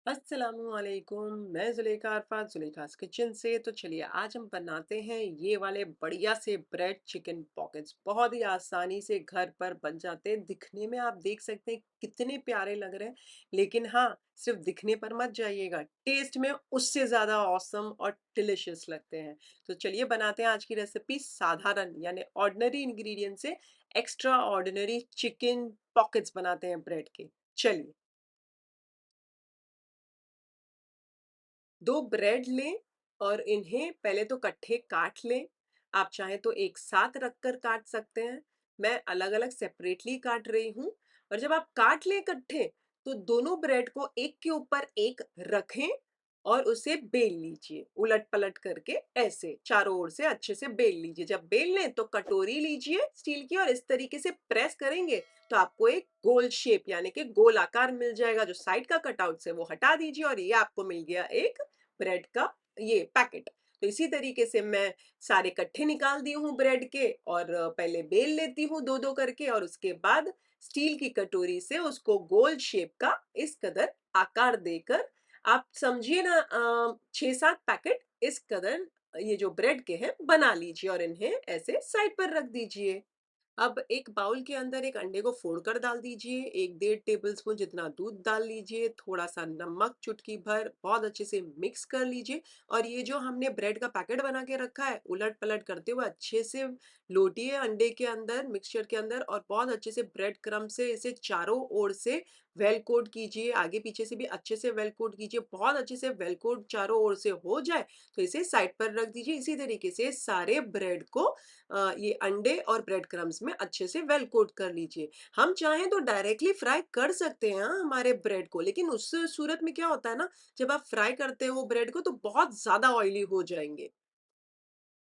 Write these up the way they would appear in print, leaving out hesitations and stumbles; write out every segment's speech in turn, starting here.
अस्सलामुअलैकुम। मैं ज़ुलेखा अरफात ज़ुलेखास किचन से। तो चलिए आज हम बनाते हैं ये वाले बढ़िया से ब्रेड चिकन पॉकेट्स। बहुत ही आसानी से घर पर बन जाते हैं। दिखने में आप देख सकते हैं कितने प्यारे लग रहे हैं, लेकिन हाँ, सिर्फ दिखने पर मत जाइएगा, टेस्ट में उससे ज़्यादा ऑसम और डिलिशियस लगते हैं। तो चलिए बनाते हैं आज की रेसिपी। साधारण यानी ऑर्डिनरी इंग्रेडिएंट से एक्स्ट्रा ऑर्डिनरी चिकन पॉकेट्स बनाते हैं ब्रेड के। चलिए, 2 ब्रेड लें और इन्हें पहले तो कट्ठे काट लें। आप चाहें तो एक साथ रखकर काट सकते हैं। मैं अलग-अलग सेपरेटली काट रही हूँ। और जब आप काट लें इकट्ठे, तो दोनों ब्रेड को एक के ऊपर एक रखें और उसे बेल लीजिए। उलट-पलट करके ऐसे चारों ओर से अच्छे से बेल लीजिए। जब बेल लें तो कटोरी लीजिए स्टील की और इस तरीके से प्रेस करेंगे तो आपको एक गोल शेप यानी कि गोल आकार मिल जाएगा। जो साइड का कटआउट्स है वो हटा दीजिए और ये आपको मिल गया एक ब्रेड का ये पैकेट। तो इसी तरीके से मैं सारे कट्ठे निकाल दी हूँ ब्रेड के और पहले बेल लेती हूँ दो दो करके और उसके बाद स्टील की कटोरी से उसको गोल शेप का इस कदर आकार देकर आप समझिए ना 6-7 पैकेट इस कदर ये जो ब्रेड के हैं बना लीजिए और इन्हें ऐसे साइड पर रख दीजिए। अब एक बाउल के अंदर एक अंडे को फोड़कर डाल दीजिए, 1 डेढ़ टेबलस्पून जितना दूध डाल लीजिए, थोड़ा-सा नमक चुटकी भर, बहुत अच्छे से मिक्स कर लीजिए और ये जो हमने ब्रेड का पैकेट बना के रखा है, उलट-पलट करते हुए अच्छे से लौटिए अंडे के अंदर, मिक्सचर के अंदर और बहुत अच्छे से ब्रेड क्रम्ब से इसे चारों ओर से वेल कोट कीजिए, आगे-पीछे से भी अच्छे से वेल कोट कीजिए, बहुत अच्छे से वेल कोट चारों ओर से हो जाए, तो इसे साइड पर रख दीजिए। इसी तरीके से सारे ब्रेड को ये अंडे और ब्रेड क्रम्स में अच्छे से वेल कोट कर लीजिए। हम चाहें तो डायरेक्टली फ्राई कर सकते हैं हमारे ब्रेड को, लेकिन उस सूरत में क्या होता है ना, जब आप फ्राई करते हो ब्रेड को तो बहुत ज़्यादा ऑयली हो जाएँगे।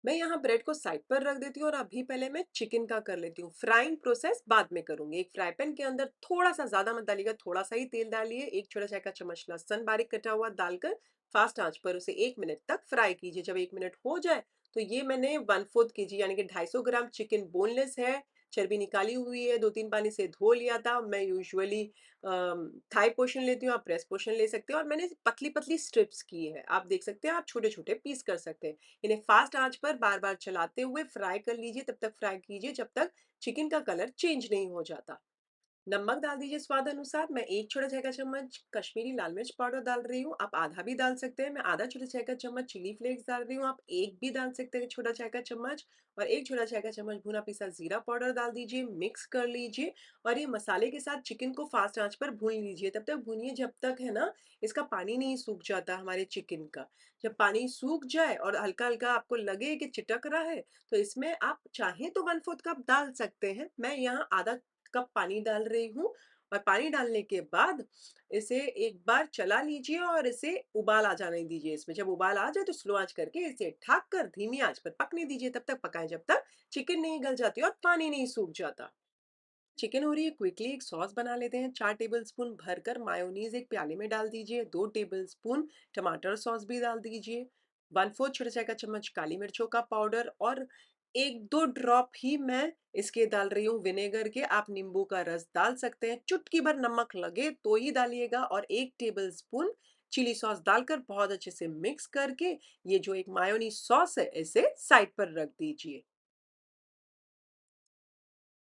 मैं यहाँ ब्रेड को साइड पर रख देती हूँ और अभी पहले मैं चिकन का कर लेती हूँ। फ्राइंग प्रोसेस बाद में करूँगी। एक फ्राई पैन के अंदर थोड़ा-सा ज़्यादा मत डालिएगा, थोड़ा-सा ही तेल डालिए, 1 छोटा चाय का चम्मच लहसुन बारीक कटा हुआ डालकर फास्ट आँच पर उसे 1 मिनट तक फ्राई कीजिए। जब 1 मिनट हो जाए, तो ये मैंने 1/4 केजी यानी कि 250 ग्राम चिकन बोनलेस है, चर्बी निकाली हुई है, 2-3 पानी से धो लिया था। मैं यूजुअली थाई पोर्शन लेती हूँ, आप ब्रेस्ट पोर्शन ले सकते हो और मैंने पतली-पतली स्ट्रिप्स की है। आप देख सकते हैं, आप छोटे-छोटे पीस कर सकते हैं। इन्हें फास्ट आंच पर बार-बार चलाते हुए फ्राई कर लीजिए, तब तक फ्राई कीजिए जब तक चिकन का कलर चेंज नहीं हो जाता। नमक डाल दीजिए स्वाद अनुसार। मैं 1 छोटा चाय का चम्मच कश्मीरी लाल मिर्च पाउडर डाल रही हूँ, आप आधा भी डाल सकते हैं। मैं आधा छोटा चाय का चम्मच चिली फ्लेक्स डाल रही हूँ, आप 1 भी डाल सकते हैं छोटा चाय का चम्मच और 1 छोटा चाय का चम्मच भुना पिसा जीरा पाउडर डाल दीजिए, मिक्स कर लीजिए और ये मसाले के साथ चिकन को फास्ट आँच पर भून लीजिए। तब तक भूनिए जब तक है ना, इसका पानी नहीं सूख जाता हमारे चिकन का। जब पानी सूख जाए और हल्का-हल्का आपको लगे कि चिटक रहा है, तो इसमें आप चाहें तो 1/4 कप डाल सकते हैं। मैं यहाँ आधा कप पानी डाल रही हूँ और पानी डालने के बाद इसे एक बार चला लीजिए और इसे उबाल आ जाने दीजिए। इसमें जब उबाल आ जाए तो स्लो आंच करके इसे ढक कर धीमी आंच पर पकने दीजिए। तब तक पकाएं जब तक चिकन नहीं गल जाती और पानी नहीं सूख जाता। चिकन हो रही है क्विकली एक सॉस बना लेते हैं। 4 टेबलस्पून भरकर मायोनीज एक प्याले में डाल दीजिए। 2 टेबलस्पून टमाटर सॉस भी डाल दीजिए। 1/4 छोटा चाय का चम्मच काली मिर्चों का पाउडर और 1-2 ड्रॉप ही मैं इसके डाल रही हूँ विनेगर के। आप नींबू का रस डाल सकते हैं। चुटकी भर नमक लगे तो ही डालिएगा और 1 टेबलस्पून चिली सॉस डालकर बहुत अच्छे से मिक्स करके ये जो एक मायोनीज सॉस है इसे साइड पर रख दीजिए।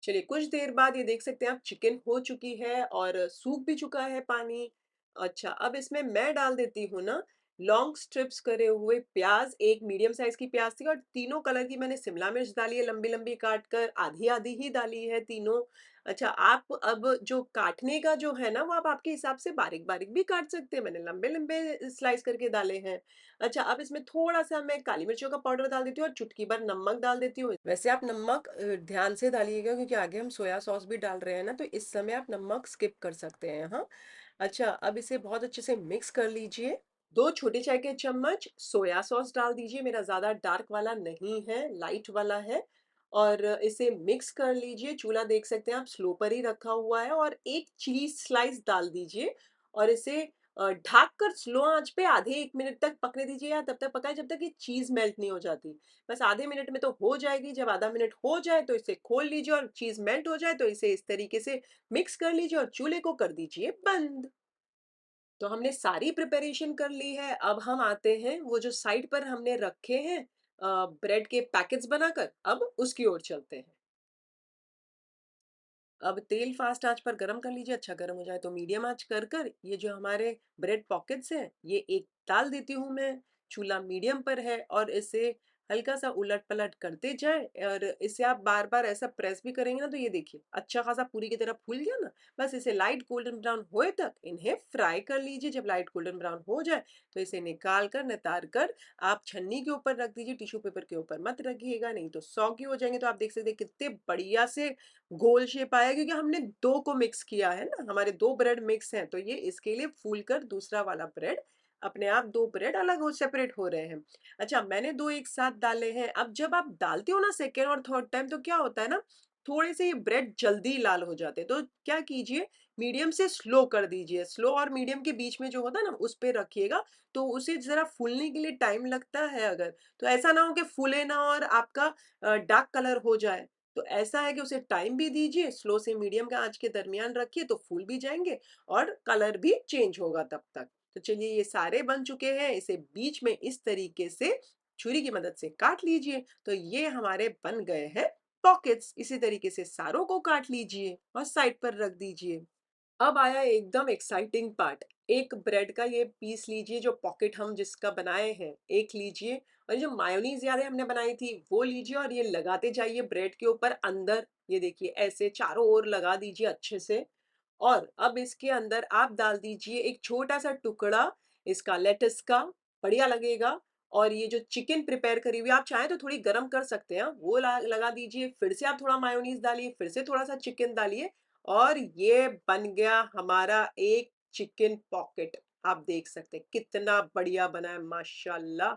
चलिए कुछ देर बाद ये देख सकते हैं आप चिकन हो चुकी है और सूख भी चुका है पानी। अच्छा, अब इसमें मैं डाल देती हूँ ना लॉन्ग स्ट्रिप्स करे हुए प्याज़, एक मीडियम साइज़ की प्याज़ थी और तीनों कलर की मैंने शिमला मिर्च डाली है लंबी-लंबी काट कर, आधी-आधी ही डाली है तीनों। अच्छा, आप अब जो काटने का जो है ना वो आप आपके हिसाब से बारीक-बारीक भी काट सकते हैं, मैंने लंबे-लंबे स्लाइस करके डाले हैं। अच्छा, अब इसमें थोड़ा-सा मैं काली मिर्चों का पाउडर डाल देती हूँ और चुटकी भर नमक डाल देती हूँ। वैसे आप नमक ध्यान से डालिएगा क्योंकि आगे हम सोया सॉस भी डाल रहे हैं ना, तो इस समय आप नमक स्किप कर सकते हैं, हाँ। अच्छा, अब इसे बहुत अच्छे से मिक्स कर लीजिए। 2 छोटे चाय के चम्मच सोया सॉस डाल दीजिए, मेरा ज़्यादा डार्क वाला नहीं है, लाइट वाला है और इसे मिक्स कर लीजिए। चूल्हा देख सकते हैं आप स्लो पर ही रखा हुआ है और 1 चीज़ स्लाइस डाल दीजिए और इसे ढक कर स्लो आँच पे आधे 1 मिनट तक पकने दीजिए या तब तक पकाएँ जब तक ये चीज़ मेल्ट नहीं हो जाती। बस आधे मिनट में तो हो जाएगी, जब आधा मिनट हो जाए तो इसे खोल लीजिए और चीज़ मेल्ट हो जाए तो इसे इस तरीके से मिक्स कर लीजिए और चूल्हे को कर दीजिए बंद। तो हमने सारी प्रिपरेशन कर ली है, अब हम आते हैं वो जो साइड पर हमने रखे हैं ब्रेड के पैकेट्स बनाकर, अब उसकी ओर चलते हैं। अब तेल फ़ास्ट आँच पर गरम कर लीजिए, अच्छा गरम हो जाए तो मीडियम आँच कर कर ये जो हमारे ब्रेड पॉकेट्स हैं, ये एक डाल देती हूँ मैं। चूल्हा मीडियम पर है और इसे हल्का-सा उलट-पलट करते जाएँ और इसे आप बार-बार ऐसा प्रेस भी करेंगे ना तो ये देखिए, अच्छा खासा पूरी की तरह फूल गया ना? बस इसे लाइट गोल्डन ब्राउन होए तक इन्हें फ्राई कर लीजिए। जब लाइट गोल्डन ब्राउन हो जाए, तो इसे निकाल कर, नितार कर आप छन्नी के ऊपर रख दीजिए, टिश्यू पेपर के ऊपर मत रखिएगा, नहीं तो सॉगी हो जाएँगे। तो आप देख सकते हैं कितने बढ़िया से गोल शेप आया क्योंकि हमने 2 को मिक्स किया है ना, हमारे 2 ब्रेड मिक्स हैं, तो ये इसके लिए फूल कर दूसरा वाला ब्रेड अपने आप 2 ब्रेड अलग हो सेपरेट हो रहे हैं। अच्छा मैंने 2 एक साथ डाले हैं, अब जब आप डालते हो ना सेकंड और थर्ड टाइम तो क्या होता है ना, थोड़े से ये ब्रेड जल्दी लाल हो जाते हैं, तो क्या कीजिए मीडियम से स्लो कर दीजिए, स्लो और मीडियम के बीच में जो होता है ना उस पे रखिएगा, तो उसे ज़रा फूलने के लिए टाइम लगता है अगर, तो ऐसा ना हो कि फूले ना और आपका डार्क कलर हो जाए। तो ऐसा है कि उसे टाइम भी दीजिए, स्लो से मीडियम का आँच के दरमियान रखिए तो फूल भी जाएँगे और कलर भी चेंज होगा तब तक। तो चलिए ये सारे बन चुके हैं, इसे बीच में इस तरीके से छुरी की मदद से काट लीजिए, तो ये हमारे बन गए हैं पॉकेट्स। इसी तरीके से सारों को काट लीजिए और साइड पर रख दीजिए। अब आया एकदम एक्साइटिंग पार्ट। एक ब्रेड का ये पीस लीजिए जो पॉकेट हम जिसका बनाए हैं, एक लीजिए और ये जो मायोनीज़ याद है हमने बनाई थी, वो लीजिए और ये लगाते जाइए ब्रेड के ऊपर अंदर। ये देखिए ऐसे चारों ओर लगा दीजिए अच्छे से और अब इसके अंदर आप डाल दीजिए एक छोटा-सा टुकड़ा इसका लेट्स का, बढ़िया लगेगा और ये जो चिकन प्रिपेयर करी हुई है, आप चाहें तो थोड़ी गरम कर सकते हैं, वो लगा दीजिए। फिर से आप थोड़ा मायोनीज़ डालिए, फिर से थोड़ा-सा चिकन डालिए और ये बन गया हमारा एक चिकन पॉकेट। आप देख सकते हैं कितना बढ़िया बना है माशाल्लाह।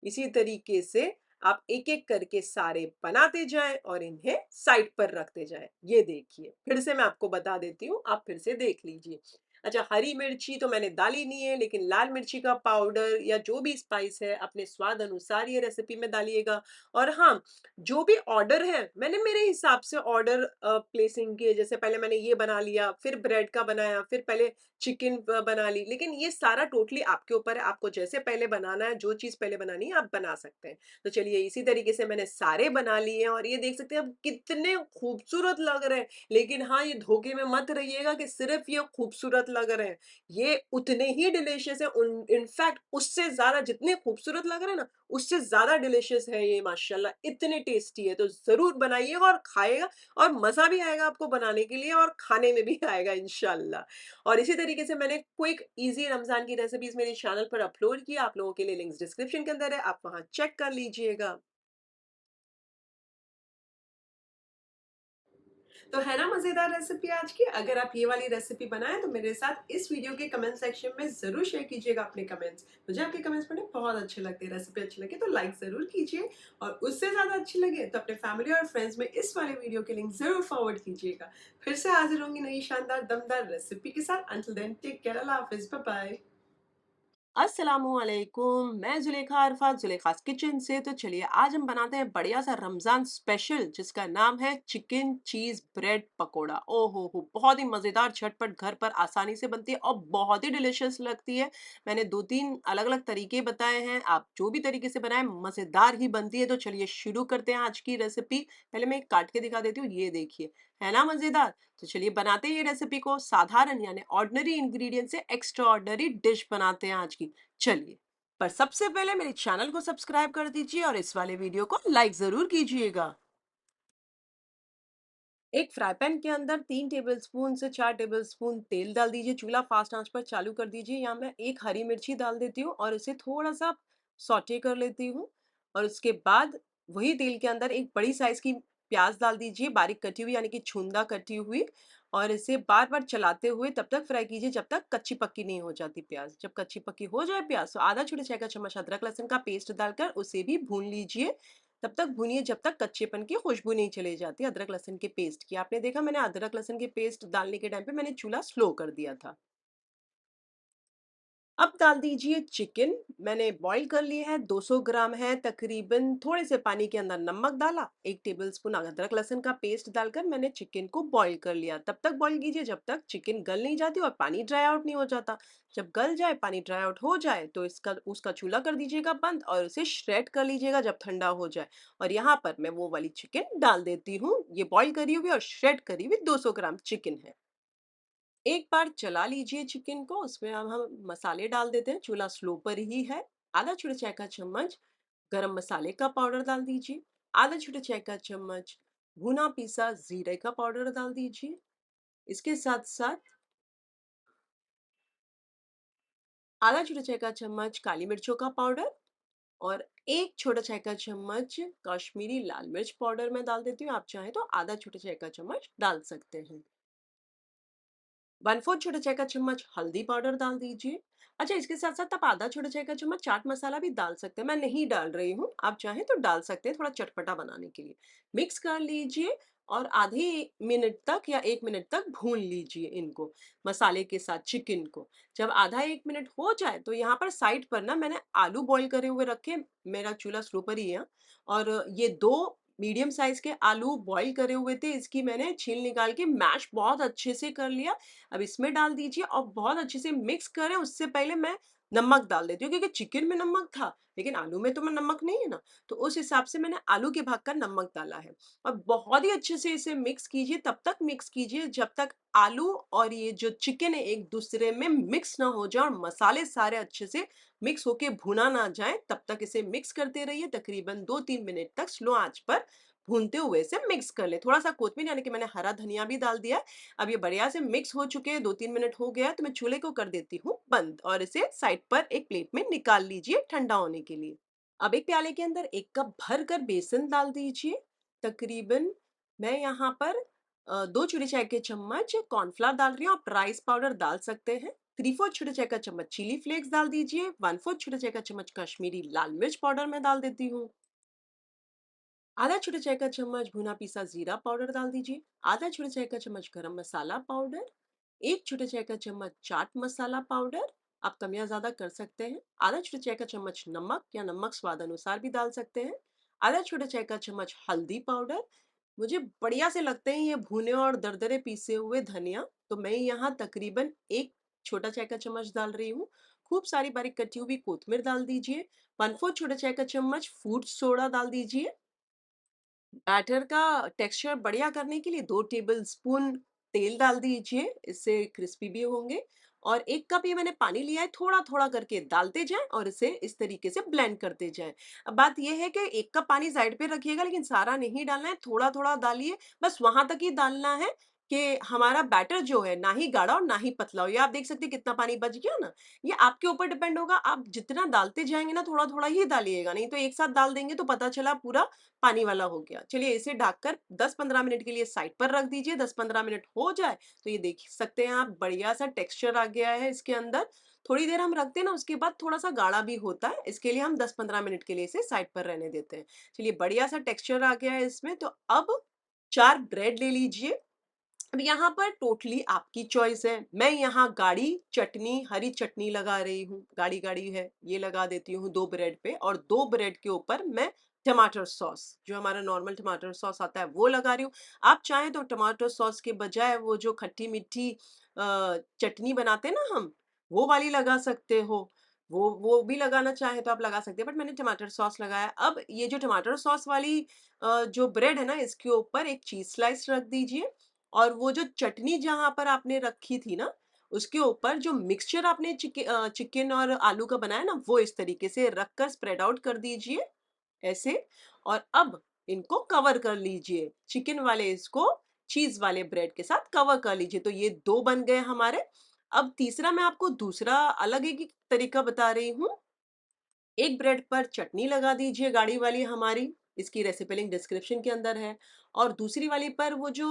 इसी तरीके से आप एक-एक करके सारे बनाते जाएँ और इन्हें साइड पर रखते जाएँ। ये देखिए, फिर से मैं आपको बता देती हूँ, आप फिर से देख लीजिए। अच्छा हरी मिर्ची तो मैंने डाली नहीं है, लेकिन लाल मिर्ची का पाउडर या जो भी स्पाइस है अपने स्वाद अनुसार ये रेसिपी में डालिएगा। और हाँ, जो भी ऑर्डर है, मैंने मेरे हिसाब से ऑर्डर प्लेसिंग किए, जैसे पहले मैंने ये बना लिया, फिर ब्रेड का बनाया, फिर पहले चिकन बना ली, लेकिन ये सारा टोटली आपके ऊपर है, आपको जैसे पहले बनाना है, जो चीज़ पहले बनानी है, आप बना सकते हैं। तो चलिए इसी तरीके से मैंने सारे बना लिए हैं और ये देख सकते हैं अब कितने खूबसूरत लग रहे हैं। लेकिन हाँ, ये धोखे में मत रहिएगा कि सिर्फ़ ये खूबसूरत लग रहे हैं, ये उतने ही डिलीशियस हैं, उन इनफैक्ट उससे ज़्यादा जितने खूबसूरत लग रहे हैं ना, उससे ज़्यादा डिलीशियस है ये माशाल्लाह, इतने टेस्टी है। तो ज़रूर बनाइएगा और खाइएगा और मज़ा भी आएगा आपको बनाने के लिए और खाने में भी आएगा इंशाल्लाह। और इसी तरीके से मैंने क्विक ईज़ी रमज़ान की रेसिपीज़ मेरे चैनल पर अपलोड की, आप लोगों के लिए लिंक्स डिस्क्रिप्शन के अंदर है, आप वहाँ चेक कर लीजिएगा। तो है ना मज़ेदार रेसिपी आज की? अगर आप ये वाली रेसिपी बनाएँ तो मेरे साथ इस वीडियो के कमेंट सेक्शन में ज़रूर शेयर कीजिएगा अपने कमेंट्स। मुझे आपके कमेंट्स पढ़ने बहुत अच्छे लगते हैं, रेसिपी अच्छी लगे तो लाइक ज़रूर कीजिए और उससे ज़्यादा अच्छी लगे तो अपने फैमिली और फ्रेंड्स में इस वाले वीडियो के लिंक ज़रूर फॉरवर्ड कीजिएगा। फिर से हाज़िर होंगी नई शानदार दमदार रेसिपी के साथ। अंटिल देन टेक केयर, अल्लाह हाफ़िज़, बाय बाय। अस्सलामुअलैकुम, मैं ज़ुलेखा अरफात ज़ुलेखास किचन से। तो चलिए आज हम बनाते हैं बढ़िया सा रमज़ान स्पेशल जिसका नाम है चिकन चीज़ ब्रेड पकोड़ा। ओह हो! बहुत ही मज़ेदार झटपट घर पर आसानी से बनती है और बहुत ही डिलीशियस लगती है। मैंने 2-3 अलग-अलग तरीके बताए हैं, आप जो भी तरीके से बनाएँ मज़ेदार ही बनती है। तो चलिए शुरू करते हैं आज की रेसिपी। पहले मैं एक काट के दिखा देती हूँ, ये देखिए, है ना मज़ेदार? तो चलिए बनाते हैं ये रेसिपी को साधारण यानी ऑर्डिनरी इंग्रेडिएंट से एक्स्ट्रा ऑर्डिनरी डिश बनाते हैं आज की। चलिए, पर सबसे पहले मेरे चैनल को सब्सक्राइब कर दीजिए और इस वाले वीडियो को लाइक ज़रूर कीजिएगा। एक फ्राई पैन के अंदर 3 टेबलस्पून से 4 टेबलस्पून तेल डाल दीजिए, चूल्हा फास्ट आंच पर चालू कर दीजिए। यहाँ मैं एक हरी मिर्ची डाल देती हूँ और इसे थोड़ा-सा सौटे कर लेती हूँ और उसके बाद वही तेल के अंदर एक बड़ी साइज़ की प्याज़ डाल दीजिए, बारीक कटी हुई यानी कि छूंदा कटी हुई और इसे बार-बार चलाते हुए तब तक फ्राई कीजिए जब तक कच्ची-पक्की नहीं हो जाती प्याज़। जब कच्ची-पक्की हो जाए प्याज़ तो आधा छोटे चाय का चम्मच अदरक लहसुन का पेस्ट डालकर उसे भी भून लीजिए। तब तक भूनिए जब तक कच्चेपन की खुशबू नहीं चली जाती अदरक लहसुन के पेस्ट की। आपने देखा मैंने अदरक लहसुन के पेस्ट डालने के टाइम पे मैंने चूल्हा स्लो कर दिया था। अब डाल दीजिए चिकन। मैंने बॉईल कर लिया है, 200 ग्राम है तकरीबन। थोड़े से पानी के अंदर नमक डाला, 1 टेबलस्पून अदरक लहसुन का पेस्ट डालकर मैंने चिकन को बॉईल कर लिया। तब तक बॉईल कीजिए जब तक चिकन गल नहीं जाती और पानी ड्राई आउट नहीं हो जाता। जब गल जाए, पानी ड्राई आउट हो जाए तो इसका उसका चूल्हा कर दीजिएगा बंद और उसे श्रेड कर लीजिएगा जब ठंडा हो जाए। और यहाँ पर मैं वो वाली चिकन डाल देती हूँ। ये बॉईल करी हुई और श्रेड करी हुई 200 ग्राम चिकन है। एक बार चला लीजिए चिकन को, उसमें अब हम मसाले डाल देते हैं। चूल्हा स्लो पर ही है। आधा छोटा चाय का चम्मच गरम मसाले का पाउडर डाल दीजिए। आधा छोटा चाय का चम्मच भुना पिसा जीरे का पाउडर डाल दीजिए। इसके साथ साथ आधा छोटा चाय का चम्मच काली मिर्चों का पाउडर और एक छोटा चाय का चम्मच कश्मीरी लाल मिर्च पाउडर मैं डाल देती हूँ। आप चाहें तो आधा छोटा चाय का चम्मच डाल सकते हैं। 1/4 छोटा चाय का चम्मच हल्दी पाउडर डाल दीजिए। अच्छा, इसके साथ-साथ आप आधा छोटा चाय का चम्मच चाट मसाला भी डाल सकते हैं। मैं नहीं डाल रही हूँ, आप चाहें तो डाल सकते हैं थोड़ा चटपटा बनाने के लिए। मिक्स कर लीजिए और आधे मिनट तक या 1 मिनट तक भून लीजिए इनको, मसाले के साथ चिकन को। जब आधा 1 मिनट हो जाए तो यहाँ पर साइड पर ना मैंने आलू बॉयल करे हुए रखे, मेरा चूल्हा स्लो पर ही है। और ये 2 मीडियम साइज़ के आलू बॉयल करे हुए थे, इसकी मैंने छील निकाल के मैश बहुत अच्छे से कर लिया। अब इसमें डाल दीजिए और बहुत अच्छे से मिक्स करें। उससे पहले मैं नमक डाल देती हूँ क्योंकि चिकन में नमक था, लेकिन आलू में तो मैं नमक नहीं है ना, तो उस हिसाब से मैंने आलू के भाग का नमक डाला है। और बहुत ही अच्छे से इसे मिक्स कीजिए, तब तक मिक्स कीजिए जब तक आलू और ये जो चिकन है एक दूसरे में मिक्स ना हो जाए और मसाले सारे अच्छे से मिक्स होके भुना ना जाए। तब तक इसे मिक्स करते रहिए, तकरीबन 2-3 मिनट तक स्लो आंच पर भूनते हुए इसे मिक्स कर ले। थोड़ा सा कोथमीर यानी कि मैंने हरा धनिया भी डाल दिया है। अब ये बढ़िया से मिक्स हो चुके हैं, 2-3 मिनट हो गया है, तो मैं चूल्हे को कर देती हूँ बंद और इसे साइड पर एक प्लेट में निकाल लीजिए ठंडा होने के लिए। अब एक प्याले के अंदर 1 कप भर कर बेसन डाल दीजिए। तकरीबन मैं यहाँ पर 2 छोटे चाय के चम्मच कॉर्नफ्लोर डाल रही हूँ, आप राइस पाउडर डाल सकते हैं। 3/4 छोटे चाय का चम्मच चिली फ्लेक्स डाल दीजिए। 1/4 छोटे चाय का चम्मच कश्मीरी लाल मिर्च पाउडर मैं डाल देती हूँ। आधा छोटा चाय का चम्मच भुना पिसा जीरा पाउडर डाल दीजिए। आधा छोटा चाय का चम्मच गरम मसाला पाउडर। 1 छोटा चाय का चम्मच चाट मसाला पाउडर, आप कम या ज्यादा कर सकते हैं। आधा छोटा चाय का चम्मच नमक या नमक स्वाद अनुसार भी डाल सकते हैं। आधा छोटा चाय का चम्मच हल्दी पाउडर। मुझे बढ़िया से लगते हैं ये भुने और दरदरे पीसे हुए धनिया, तो मैं यहाँ तकरीबन 1 छोटा चाय का चम्मच डाल रही हूँ। खूब सारी बारीक कटी हुई कोथमीर डाल दीजिए। 1/4 छोटा चाय का चम्मच फूड सोडा डाल दीजिए। बैटर का टेक्सचर बढ़िया करने के लिए 2 टेबलस्पून तेल डाल दीजिए, इससे क्रिस्पी भी होंगे। और 1 कप ये मैंने पानी लिया है, थोड़ा-थोड़ा करके डालते जाएँ और इसे इस तरीके से ब्लेंड करते जाएँ। अब बात ये है कि 1 कप पानी साइड पे रखिएगा लेकिन सारा नहीं डालना है, थोड़ा-थोड़ा डालिए। बस वहाँ तक ही डालना है कि हमारा बैटर जो है ना ही गाढ़ा और ना ही पतला हो। ये आप देख सकते हैं कितना पानी बच गया ना? ये आपके ऊपर डिपेंड होगा, आप जितना डालते जाएँगे ना थोड़ा-थोड़ा ही डालिएगा, नहीं तो एक साथ डाल देंगे तो पता चला पूरा पानी वाला हो गया। चलिए इसे ढककर 10-15 मिनट के लिए साइड पर रख दीजिए। 10-15 मिनट हो जाए तो ये देख सकते हैं आप बढ़िया सा टेक्सचर आ गया है इसके अंदर। थोड़ी देर हम रखते हैं ना उसके बाद थोड़ा-सा गाढ़ा भी होता है। इसके लिए हम 10-15 मिनट के लिए इसे साइड पर रहने देते हैं। चलिए बढ़िया सा टेक्सचर आ गया है इसमें, तो अब 4 ब्रेड ले लीजिए। अब यहाँ पर टोटली आपकी चॉइस है। मैं यहाँ गाढ़ी चटनी, हरी चटनी लगा रही हूँ। गाढ़ी-गाढ़ी है, ये लगा देती हूँ 2 ब्रेड पे और 2 ब्रेड के ऊपर मैं टमाटर सॉस, जो हमारा नॉर्मल टमाटर सॉस आता है, वो लगा रही हूँ। आप चाहें तो टमाटर सॉस के बजाय वो जो खट्टी-मीठी चटनी बनाते हैं ना हम, वो वाली लगा सकते हो। वो भी लगाना चाहें तो आप लगा सकते हैं, बट मैंने टमाटर सॉस लगाया। अब ये जो टमाटर सॉस वाली जो ब्रेड है ना, इसके ऊपर एक चीज़ स्लाइस रख दीजिए और वो जो चटनी जहाँ पर आपने रखी थी ना, उसके ऊपर जो मिक्सचर आपने चिकन और आलू का बनाया ना, वो इस तरीके से रख कर स्प्रेड आउट कर दीजिए, ऐसे। और अब इनको कवर कर लीजिए। चिकन वाले इसको चीज़ वाले ब्रेड के साथ कवर कर लीजिए। तो ये 2 बन गए हमारे। अब तीसरा मैं आपको दूसरा अलग एक तरीका बता रही हूँ। एक ब्रेड पर चटनी लगा दीजिए गाढ़ी वाली हमारी, इसकी रेसिपी लिंक डिस्क्रिप्शन के अंदर है। और दूसरी वाली पर वो जो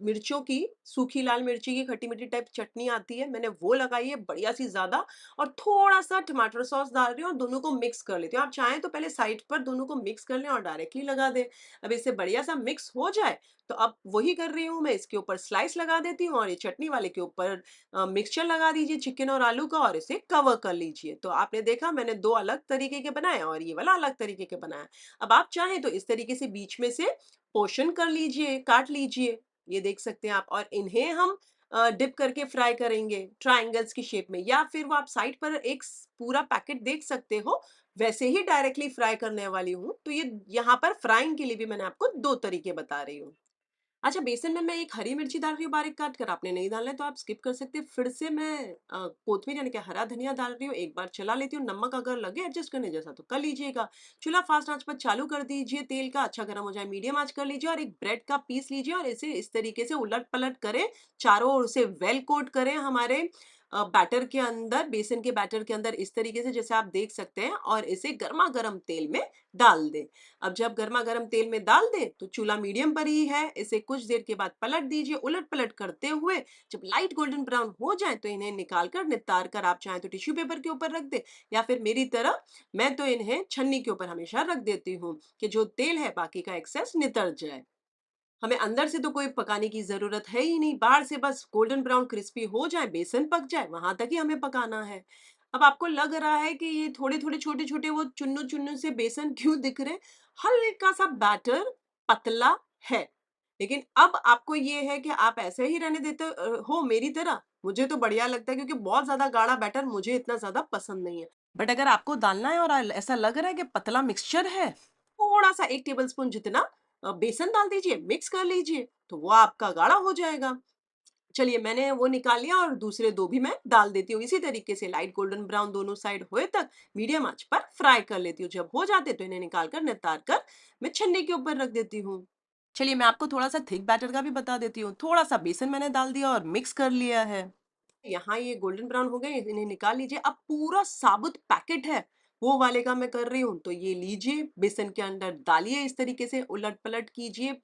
मिर्चों की, सूखी लाल मिर्ची की खट्टी-मीठी टाइप चटनी आती है, मैंने वो लगाई है बढ़िया-सी ज़्यादा, और थोड़ा-सा टमाटर सॉस डाल रही हूँ और दोनों को मिक्स कर लेती हूँ। आप चाहें तो पहले साइड पर दोनों को मिक्स कर लें और डायरेक्टली लगा दें। अब इससे बढ़िया-सा मिक्स हो जाए, तो अब वही कर रही हूँ मैं, इसके ऊपर स्लाइस लगा देती हूँ और ये चटनी वाले के ऊपर मिक्सचर लगा दीजिए चिकन और आलू का, और इसे कवर कर लीजिए। तो आपने देखा मैंने 2 अलग तरीके के बनाए और ये वाला अलग तरीके के बनाया। अब आप चाहें तो इस तरीके से बीच में से पोर्शन कर लीजिए, काट लीजिए, ये देख सकते हैं आप, और इन्हें हम डिप करके फ्राई करेंगे ट्रायंगल्स की शेप में, या फिर वो आप साइड पर एक पूरा पैकेट देख सकते हो, वैसे ही डायरेक्टली फ्राई करने वाली हूँ। तो ये यहाँ पर फ्राइंग के लिए भी मैंने आपको 2 तरीके बता रही हूँ। अच्छा, बेसन में मैं एक हरी मिर्ची डाल रही हूँ बारीक काट कर, आपने नहीं डालना है तो आप स्किप कर सकते हैं। फिर से मैं कोथमीर यानी कि हरा धनिया डाल रही हूँ, एक बार चला लेती हूँ, नमक अगर लगे एडजस्ट करने जैसा तो कर लीजिएगा। चूल्हा फास्ट आँच पर चालू कर दीजिए, तेल का अच्छा गरम हो जाए मीडियम आँच कर लीजिए, और एक ब्रेड का पीस लीजिए और इसे इस तरीके से उलट-पलट करें, चारों ओर से वेल कोट करें हमारे बैटर के अंदर, बेसन के बैटर के अंदर इस तरीके से जैसे आप देख सकते हैं, और इसे गरमा-गरम तेल में डाल दें। अब जब गरमा-गरम तेल में डाल दें, तो चूल्हा मीडियम पर ही है, इसे कुछ देर के बाद पलट दीजिए, उलट-पलट करते हुए जब लाइट गोल्डन ब्राउन हो जाए, तो इन्हें निकाल कर नितार कर आप चाहें तो टिश्यू पेपर के ऊपर रख दें, या फिर मेरी तरह मैं तो इन्हें छन्नी के ऊपर हमेशा रख देती हूँ कि जो तेल है बाकी का एक्सेस नितर जाए। हमें अंदर से तो कोई पकाने की ज़रूरत है ही नहीं, बाहर से बस गोल्डन ब्राउन क्रिस्पी हो जाए, बेसन पक जाए, वहाँ तक ही हमें पकाना है। अब आपको लग रहा है कि ये थोड़े-थोड़े, छोटे-छोटे वो चुन्नू-चुन्नू से बेसन क्यों दिख रहे हैं? हल्का-सा बैटर पतला है। लेकिन अब आपको ये है कि आप ऐसे ही रहने देते हो मेरी तरह? मुझे तो बढ़िया लगता है, क्योंकि बहुत ज़्यादा गाढ़ा बैटर मुझे इतना ज़्यादा पसंद नहीं है। बट अगर आपको डालना है और ऐसा लग रहा है कि पतला मिक्सचर है, थोड़ा-सा 1 टेबलस्पून जितना बेसन डाल दीजिए, मिक्स कर लीजिए, तो वो आपका गाढ़ा हो जाएगा। चलिए मैंने वो निकाल लिया और दूसरे 2 भी मैं डाल देती हूँ। इसी तरीके से लाइट गोल्डन ब्राउन दोनों साइड होए तक मीडियम आँच पर फ्राई कर लेती हूँ। जब हो जाते तो इन्हें निकाल कर नितार कर मैं छन्नी के ऊपर रख देती हूँ। चलिए मैं आपको थोड़ा-सा थिक बैटर का भी बता देती हूँ। थोड़ा-सा बेसन मैंने डाल दिया और मिक्स कर लिया है। यहाँ ये गोल्डन ब्राउन हो गए, इन्हें निकाल लीजिए। अब पूरा साबुत पैकेट है, वो वाले का मैं कर रही हूँ, तो ये लीजिए, बेसन के अंदर डालिए, इस तरीके से उलट-पलट कीजिए।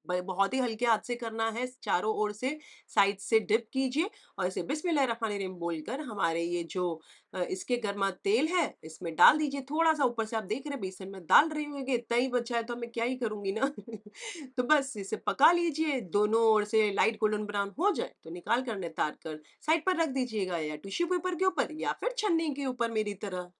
बहुत ही हल्के हाथ से करना है, चारों ओर से साइड से डिप कीजिए और इसे बिस्मिल्लाहिर्रहमानिर्रहीम बोलकर हमारे ये जो इसके गर्मा तेल है, इसमें डाल दीजिए। थोड़ा-सा ऊपर से आप देख रहे हैं बेसन मैं डाल रही हूँ, कि इतना ही बचा है तो अब मैं क्या ही करूँगी ना। तो बस इसे पका लीजिए, दोनों ओर से लाइट गोल्डन ब्राउन हो जाए, तो निकाल कर नितार कर साइड पर रख दीजिएगा, या टिश्यू पेपर के ऊपर या फिर छन्नी के ऊपर मेरी तरह।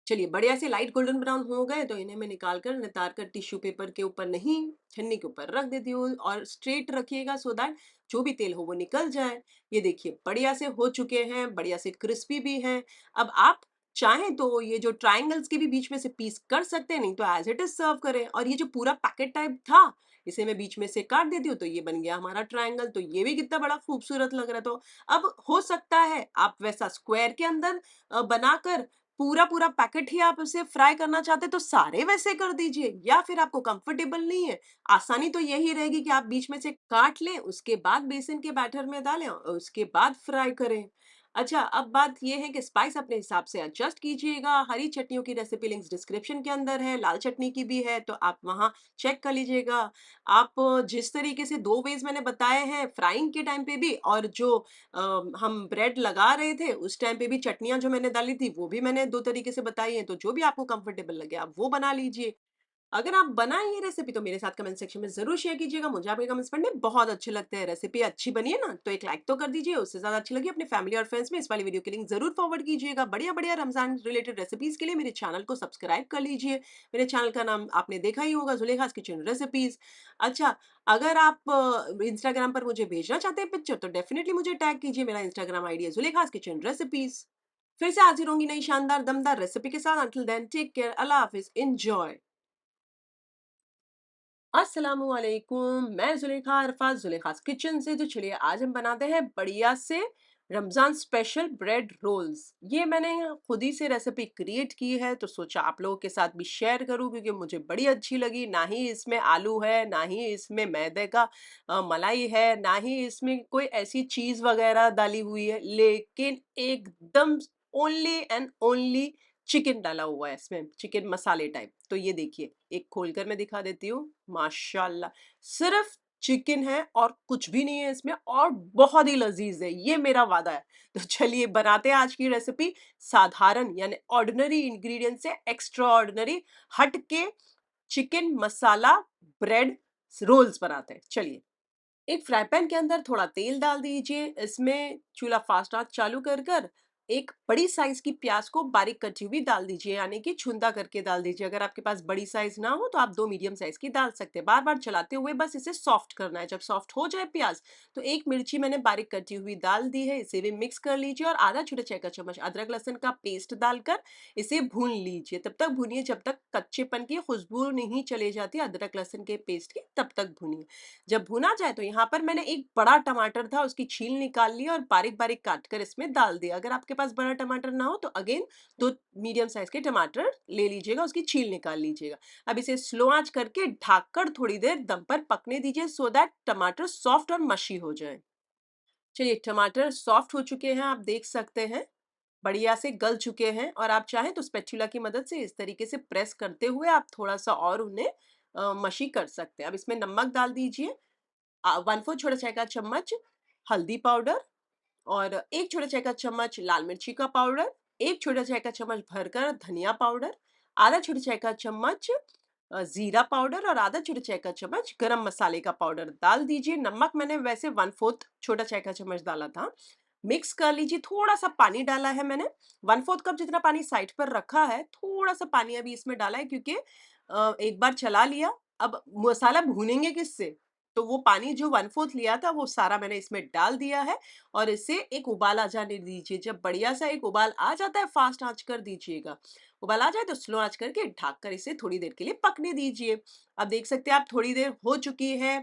चलिए बढ़िया से लाइट गोल्डन ब्राउन हो गए, तो इन्हें मैं निकाल कर नितार कर टिश्यू पेपर के ऊपर नहीं, छन्नी के ऊपर रख देती हूँ, और स्ट्रेट रखिएगा सो दैट जो भी तेल हो वो निकल जाए। ये देखिए बढ़िया से हो चुके हैं, बढ़िया से क्रिस्पी भी हैं। अब आप चाहें तो ये जो ट्रायंगल्स के भी बीच में से पीस कर सकते हैं, नहीं तो एज इट इज सर्व करें। और ये जो पूरा पैकेट टाइप था, इसे मैं बीच में से काट देती हूँ, तो ये बन गया हमारा ट्रायंगल। तो ये भी कितना बड़ा खूबसूरत लग रहा है। तो अब हो सकता है आप वैसा स्क्वायर के अंदर बनाकर पूरा पैकेट ही आप उसे फ्राई करना चाहते हैं, तो सारे वैसे कर दीजिए, या फिर आपको कंफर्टेबल नहीं है, आसानी तो यही रहेगी कि आप बीच में से काट लें, उसके बाद बेसन के बैटर में डालें और उसके बाद फ्राई करें। अच्छा, अब बात ये है कि स्पाइस अपने हिसाब से एडजस्ट कीजिएगा। हरी चटनियों की रेसिपी लिंक्स डिस्क्रिप्शन के अंदर है, लाल चटनी की भी है, तो आप वहाँ चेक कर लीजिएगा। आप जिस तरीके से 2 वेज़ मैंने बताए हैं, फ्राइंग के टाइम पे भी, और जो हम ब्रेड लगा रहे थे उस टाइम पे भी चटनियाँ जो मैंने डाली थी वो भी मैंने 2 तरीके से बताई हैं, तो जो भी आपको कंफर्टेबल लगे आप वो बना लीजिए। अगर आप बनाएँ ये रेसिपी तो मेरे साथ कमेंट सेक्शन में ज़रूर शेयर कीजिएगा, मुझे आपके कमेंट्स पढ़ने बहुत अच्छे लगते हैं। रेसिपी अच्छी बनी है ना, तो एक लाइक तो कर दीजिए, उससे ज़्यादा अच्छी लगी अपनी फैमिली और फ्रेंड्स में इस वाली वीडियो की लिंक ज़रूर फॉरवर्ड कीजिएगा। बढ़िया-बढ़िया रमज़ान रिलेटेड रेसिपीज़ के लिए मेरे चैनल को सब्सक्राइब कर लीजिए। मेरे चैनल का नाम आपने देखा ही होगा, ज़ुलेखास किचन रेसिपीज़। अच्छा, अगर आप इंस्टाग्राम पर मुझे भेजना चाहते हैं पिक्चर, तो डेफिनिटली मुझे टैग कीजिए, मेरा इंस्टाग्राम आईडी है ज़ुलेखास किचन रेसिपीज़। फिर से हाज़िर होंगी नई शानदार दमदार रेसिपी के साथ। अंटिल देन टेक केयर, अल्लाह हाफ़िज़, एन्जॉय। अस्सलामुअलैकुम, मैं ज़ुलेखा अरफात ज़ुलेखास किचन से। तो चलिए आज हम बनाते हैं बढ़िया से रमज़ान स्पेशल ब्रेड रोल्स। ये मैंने खुद ही से रेसिपी क्रिएट की है, तो सोचा आप लोगों के साथ भी शेयर करूं, क्योंकि मुझे बड़ी अच्छी लगी। ना ही इसमें आलू है, ना ही इसमें मैदे का मलाई है, ना ही इसमें कोई ऐसी चीज़ वगैरह डाली हुई है, लेकिन एकदम ओनली एंड ओनली चिकन डाला हुआ है इसमें, चिकन मसाले टाइप। तो ये देखिए, एक खोलकर मैं दिखा देती हूँ। माशाल्लाह, सिर्फ चिकन है और कुछ भी नहीं है इसमें, और बहुत ही लजीज है, ये मेरा वादा है। तो चलिए बनाते हैं आज की रेसिपी। साधारण यानी ऑर्डिनरी इंग्रेडिएंट से एक्स्ट्रा ऑर्डिनरी हट के चिकन मसाला ब्रेड रोल्स बनाते हैं। चलिए, एक फ्राई पैन के अंदर थोड़ा तेल डाल दीजिए। इसमें चूल्हा फास्ट आंच चालू कर कर एक बड़ी साइज की प्याज को बारीक कटी हुई डाल दीजिए, यानी कि छुंदा करके डाल दीजिए। अगर आपके पास बड़ी साइज ना हो तो आप दो मीडियम साइज की डाल सकते हैं। बार बार चलाते हुए बस इसे सॉफ्ट करना है। जब सॉफ्ट हो जाए प्याज, तो एक मिर्ची मैंने बारीक कटी हुई डाल दी है, इसे भी मिक्स कर लीजिए। और आधा छोटा चाय का चम्मच अदरक लहसुन का पेस्ट डालकर इसे भून लीजिए। तब तक भूनिए जब तक कच्चेपन की खुशबू नहीं चले जाती अदरक लहसुन के पेस्ट की, तब तक भूनिए। जब भुना जाए तो यहाँ पर मैंने एक बड़ा टमाटर था, उसकी छील निकाल ली और बारीक बारीक काट कर इसमें डाल दिया। अगर आपके पास बड़ा टमाटर ना हो तो अगेन दो मीडियम साइज के टमाटर ले लीजिएगा, उसकी छील निकाल लीजिएगा। अब इसे स्लो आंच करके ढककर थोड़ी देर दम पर पकने दीजिए, सो दैट टमाटर सॉफ्ट और मशी हो जाए। चलिए, टमाटर सॉफ्ट हो चुके हैं, आप देख सकते हैं बढ़िया से गल चुके हैं। और आप चाहें तो स्पैचुला की मदद से इस तरीके से प्रेस करते हुए आप थोड़ा सा और उन्हें मशी कर सकते हैं। अब इसमें नमक डाल दीजिए, 1/4 छोटा चाय का चम्मच हल्दी पाउडर, और 1 छोटा चाय का चम्मच लाल मिर्ची का पाउडर, 1 छोटा चाय का चम्मच भरकर धनिया पाउडर, आधा छोटा चाय का चम्मच जीरा पाउडर, और आधा छोटा चाय का चम्मच गरम मसाले का पाउडर डाल दीजिए। नमक मैंने वैसे 1/4 छोटा चाय का चम्मच डाला था। मिक्स कर लीजिए। थोड़ा सा पानी डाला है मैंने, 1/4 कप जितना पानी साइड पर रखा है, थोड़ा सा पानी अभी इसमें डाला है, क्योंकि एक बार चला लिया, अब मसाला भूनेंगे किससे, तो वो पानी जो 1/4 लिया था वो सारा मैंने इसमें डाल दिया है। और इसे एक उबाल आ जाने दीजिए। जब बढ़िया सा एक उबाल आ जाता है, फास्ट आंच कर दीजिएगा। उबाल आ जाए तो स्लो आंच करके ढक कर इसे थोड़ी देर के लिए पकने दीजिए। अब देख सकते हैं आप, थोड़ी देर हो चुकी है,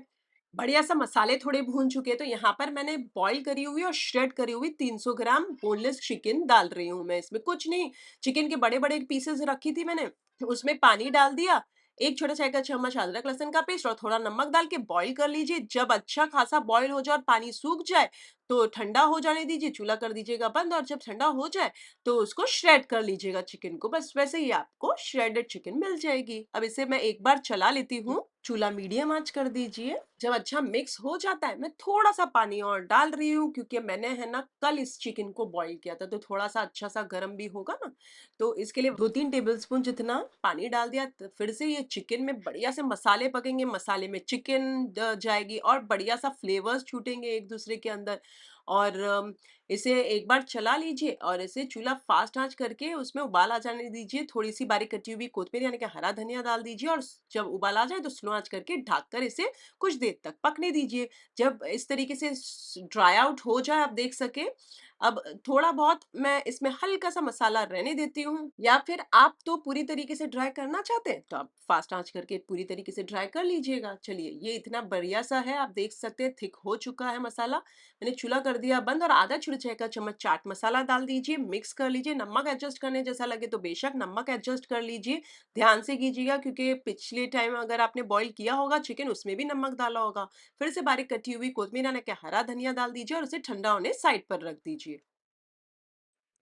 बढ़िया सा मसाले थोड़े भून चुके हैं। तो यहाँ पर मैंने बॉईल करी हुई और श्रेड करी हुई 300 ग्राम बोनलेस चिकन डाल रही हूँ मैं इसमें। कुछ नहीं, चिकन के बड़े बड़े पीसेस रखी थी मैंने, उसमें पानी डाल दिया, एक छोटा चाय का चम्मच अदरक लहसुन का पेस्ट और थोड़ा नमक डाल के बॉईल कर लीजिए। जब अच्छा खासा बॉईल हो जाए और पानी सूख जाए, तो ठंडा हो जाने दीजिए, चूल्हा कर दीजिएगा बंद। और जब ठंडा हो जाए तो उसको श्रेड कर लीजिएगा चिकन को। बस वैसे ही आपको श्रेडेड चिकन मिल जाएगी। अब इसे मैं एक बार चला लेती हूँ। चूल्हा मीडियम आंच कर दीजिए। जब अच्छा मिक्स हो जाता है, मैं थोड़ा सा पानी और डाल रही हूँ, क्योंकि मैंने है ना कल इस चिकन को बॉईल किया था, तो थोड़ा सा अच्छा सा गर्म भी होगा ना, तो इसके लिए 2-3 टेबलस्पून जितना पानी डाल दिया। तो फिर से ये चिकन में बढ़िया से मसाले पकेंगे, मसाले में चिकन जाएगी और बढ़िया सा फ्लेवर्स छूटेंगे एक दूसरे के अंदर। और इसे एक बार चला लीजिए और इसे चूल्हा फास्ट आंच करके उसमें उबाल आ जाने दीजिए। थोड़ी सी बारीक कटी हुई कोतमीर यानी कि हरा धनिया डाल दीजिए, और जब उबाल आ जाए तो स्लो आंच करके ढककर इसे कुछ देर तक पकने दीजिए। जब इस तरीके से ड्राई आउट हो जाए, आप देख सके, अब थोड़ा बहुत मैं इसमें हल्का सा मसाला रहने देती हूँ। या फिर आप तो पूरी तरीके से ड्राई करना चाहते हैं तो आप फास्ट आंच करके पूरी तरीके से ड्राई कर लीजिएगा। चलिए, ये इतना बढ़िया सा है, आप देख सकते हैं थिक हो चुका है मसाला। मैंने चूल्हा कर दिया बंद और आधा छोटा चाय का चम्मच चाट मसाला डाल दीजिए, मिक्स कर लीजिए। नमक एडजस्ट करने जैसा लगे तो बेशक नमक एडजस्ट कर लीजिए। ध्यान से कीजिएगा, क्योंकि पिछले टाइम अगर आपने बॉईल किया होगा चिकन, उसमें भी नमक डाला होगा। फिर से बारीक कटी हुई कोतमीर यानी कि हरा धनिया डाल दीजिए और उसे ठंडा होने साइड पर रख दीजिए।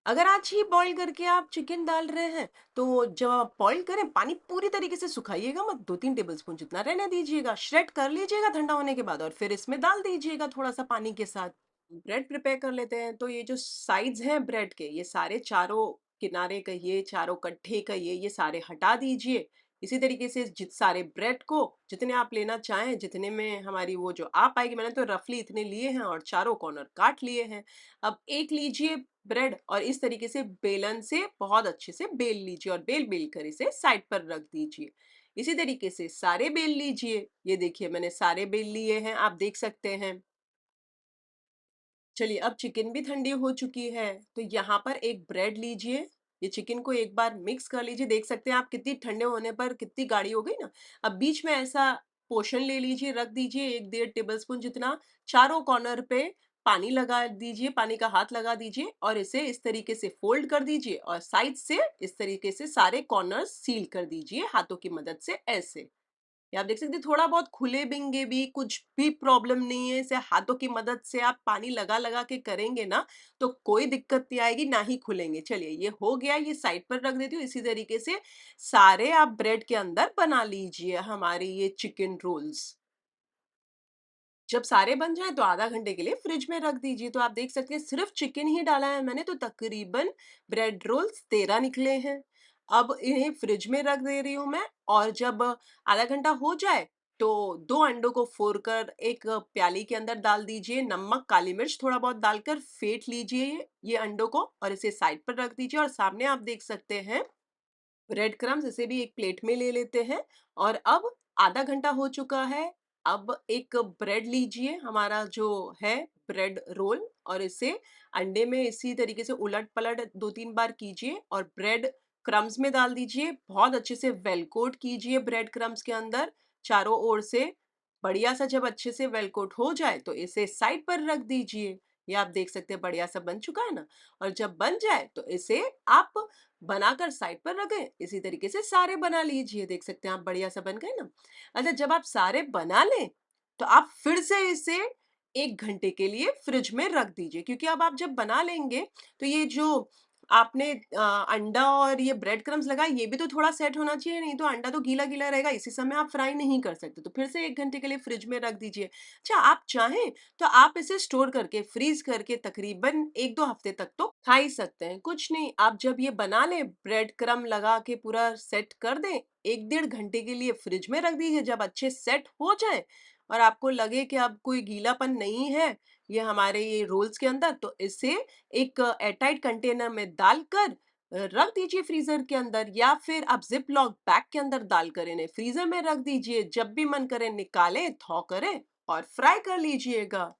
अगर आज ही बॉईल करके आप चिकन डाल रहे हैं, तो जब आप बॉईल करें, पानी पूरी तरीके से सुखाइएगा मत, 2-3 टेबलस्पून जितना रहने दीजिएगा। श्रेड कर लीजिएगा ठंडा होने के बाद और फिर इसमें डाल दीजिएगा थोड़ा सा पानी के साथ। ब्रेड प्रिपेयर कर लेते हैं। तो ये जो साइड्स हैं ब्रेड के, ये सारे चारों किनारे कहिए, चारों कट्ठे कहिए, ये सारे हटा दीजिए। इसी तरीके से सारे ब्रेड को जितने आप लेना चाहें, जितने में हमारी वो जो आ पाएगी, मैंने तो रफली इतने लिए हैं और चारों कॉर्नर काट लिए हैं। अब एक लीजिए ब्रेड और इस तरीके से बेलन से बहुत अच्छे से बेल लीजिए और बेल बेल कर इसे साइड पर रख दीजिए। इसी तरीके से सारे बेल लीजिए। ये देखिए, मैंने सारे बेल लिए हैं, आप देख सकते हैं। चलिए, अब चिकन भी ठंडी हो चुकी है, तो यहाँ पर एक ब्रेड लीजिए। ये चिकन को एक बार मिक्स कर लीजिए। देख सकते हैं आप कितनी ठंडे होने पर कितनी गाढ़ी हो गई ना। अब बीच में ऐसा पोर्शन ले लीजिए, रख दीजिए 1-1.5 टेबलस्पून जितना। चारों कॉर्नर पे पानी लगा दीजिए, पानी का हाथ लगा दीजिए और इसे इस तरीके से फोल्ड कर दीजिए और साइड से इस तरीके से सारे कॉर्नर सील कर दीजिए हाथों की मदद से, ऐसे। ये आप देख सकते हैं थोड़ा बहुत खुलेंगे भी, कुछ भी प्रॉब्लम नहीं है। इसे हाथों की मदद से आप पानी लगा-लगा के करेंगे ना, तो कोई दिक्कत नहीं आएगी, ना ही खुलेंगे। चलिए ये हो गया, ये साइड पर रख देती हूँ। इसी तरीके से सारे आप ब्रेड के अंदर बना लीजिए हमारे ये चिकन रोल्स। जब सारे बन जाएँ तो आधा घंटे के लिए फ्रिज में रख दीजिए। तो आप देख सकते हैं सिर्फ़ चिकन ही डाला है मैंने, तो तकरीबन ब्रेड रोल्स 13 निकले हैं। अब इन्हें फ्रिज में रख दे रही हूँ मैं, और जब आधा घंटा हो जाए तो 2 अंडों को फोड़कर एक प्याली के अंदर डाल दीजिए। नमक, काली मिर्च थोड़ा बहुत डालकर फेंट लीजिए ये अंडों को, और इसे साइड पर रख दीजिए। और सामने आप देख सकते हैं ब्रेड क्रम्स, इसे भी एक प्लेट में ले लेते हैं। और अब आधा घंटा हो चुका है। अब एक ब्रेड लीजिए, हमारा जो है ब्रेड रोल, और इसे अंडे में इसी तरीके से उलट-पलट 2-3 बार कीजिए और ब्रेड क्रम्स में डाल दीजिए। बहुत अच्छे से वेल कोट कीजिए ब्रेड क्रम्स के अंदर चारों ओर से। बढ़िया सा जब अच्छे से वेल कोट हो जाए तो इसे साइड पर रख दीजिए। ये आप देख सकते हैं बढ़िया सा बन चुका है ना? और जब बन जाए तो इसे आप बनाकर साइड पर रखें। इसी तरीके से सारे बना लीजिए। देख सकते हैं आप बढ़िया सा बन गए ना। अच्छा, जब आप सारे बना लें तो आप फिर से इसे 1 घंटे के लिए फ्रिज में रख दीजिए, क्योंकि अब आप जब बना लेंगे तो ये जो आपने अंडा और ये ब्रेड क्रम्स लगाए, ये भी तो थोड़ा सेट होना चाहिए, नहीं तो अंडा तो गीला गीला रहेगा, इसी समय आप फ्राई नहीं कर सकते। तो फिर से 1 घंटे के लिए फ्रिज में रख दीजिए। अच्छा, आप चाहें तो आप इसे स्टोर करके फ्रीज करके तकरीबन 1-2 हफ्ते तक तो खा ही सकते हैं। कुछ नहीं, आप जब ये बना लें, ब्रेड क्रम्ब लगा के पूरा सेट कर दें, 1-1.5 घंटे के लिए फ्रिज में रख दीजिए। जब अच्छे सेट हो जाए और आपको लगे कि अब कोई गीलापन नहीं है ये हमारे ये रोल्स के अंदर, तो इसे एक एयरटाइट कंटेनर में डालकर रख दीजिए फ्रीजर के अंदर, या फिर आप जिप लॉक बैग के अंदर डालकर इन्हें फ्रीजर में रख दीजिए। जब भी मन करे निकालें, थॉ करें और फ्राई कर लीजिएगा।